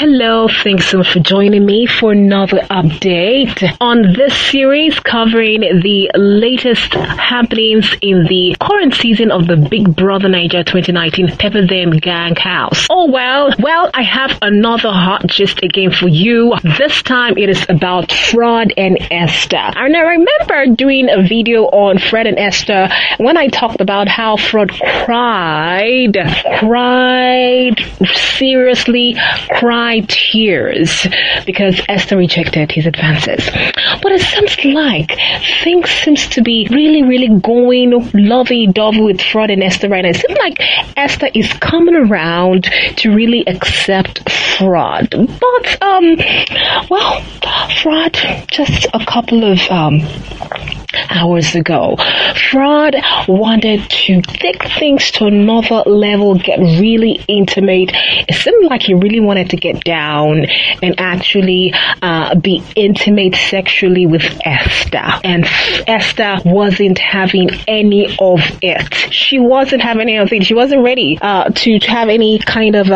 Hello, thanks so much for joining me for another update on this series covering the latest happenings in the current season of the BBNaija 2019 Pepper Them Gang House. Oh well, I have another hot gist again for you. This time it is about Frodd and Esther. And I remember doing a video on Frodd and Esther when I talked about how Frodd cried tears because Esther rejected his advances. But it seems like things seems to be really going lovey-dovey with Frodd and Esther right now. It seems like Esther is coming around to really accept Frodd. But Frodd, just a couple of hours ago, Frodd wanted to take things to another level, get really intimate. It seemed like he really wanted to get down and actually be intimate sexually with Esther. And Esther wasn't having any of it. She wasn't having any of it. She wasn't ready to have any kind of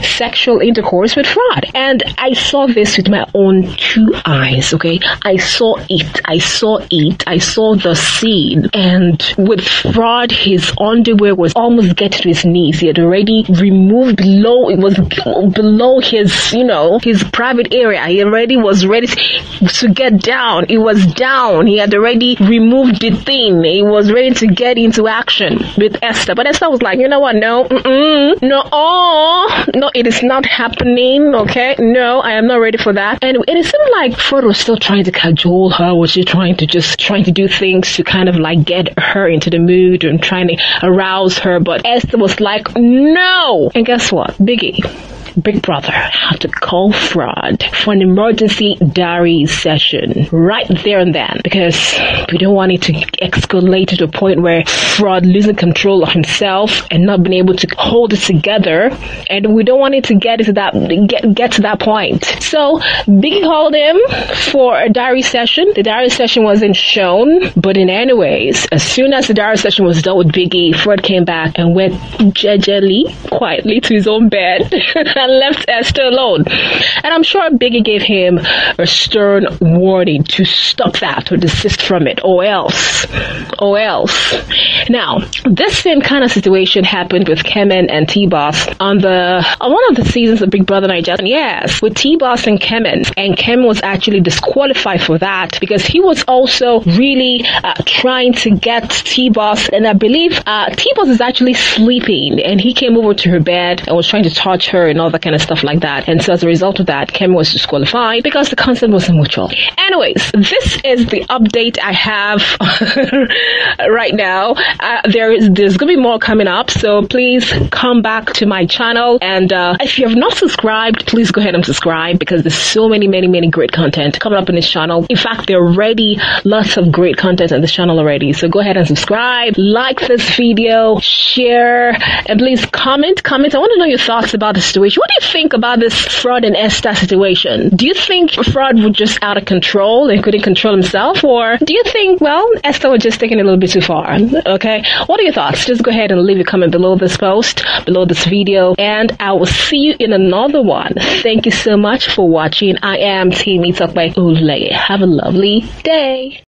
sexual intercourse with Frodd. And I saw this with my own two eyes, okay? I saw the scene. And with Frodd, his underwear was almost getting to his knees. He had already removed below his private area. He already was ready to get down. It was down. He had already removed the thing. He was ready to get into action with Esther. But Esther was like, you know what? No, it is not happening. Okay, no, I am not ready for that. And it seemed like Frodd was still trying to cajole her. Was she trying to do things to kind of like get her into the mood and trying to arouse her? But Esther was like, no. And guess what? Big Brother had to call Frodd for an emergency diary session right there and then, because we don't want it to escalate to the point where Frodd losing control of himself and not being able to hold it together, and we don't want it to get to that point. So Biggie called him for a diary session. The diary session wasn't shown, but in anyways, as soon as the diary session was done with Biggie, Frodd came back and went quietly to his own bed and left Esther alone. And I'm sure Biggie gave him a stern warning to stop that or desist from it, or else. Now, this same kind of situation happened with Kemen and T-Boss on one of the seasons of BBNaija. Yes, with T-Boss and Kemen. And Kemen was actually disqualified for that because he was also really trying to get T-Boss, and I believe T-Boss is actually sleeping, and he came over to her bed and was trying to touch her and all that kind of stuff like that. And so as a result of that, Kemen was disqualified because the consent wasn't mutual. Anyways, this is the update I have right now. There's gonna be more coming up, so please come back to my channel. And if you have not subscribed, please go ahead and subscribe, because there's so many great content coming up on this channel. In fact, there are already lots of great content on this channel already. So go ahead and subscribe, like this video, share, and please comment. I want to know your thoughts about the situation. What do you think about this Frodd and Esther situation? Do you think Frodd was just out of control and couldn't control himself? Or do you think, Esther was just taking it a little bit too far? Okay, what are your thoughts? Just go ahead and leave a comment below this post, below this video, and I will see you in another one. Thank you so much for watching. I am Temitope. Have a lovely day.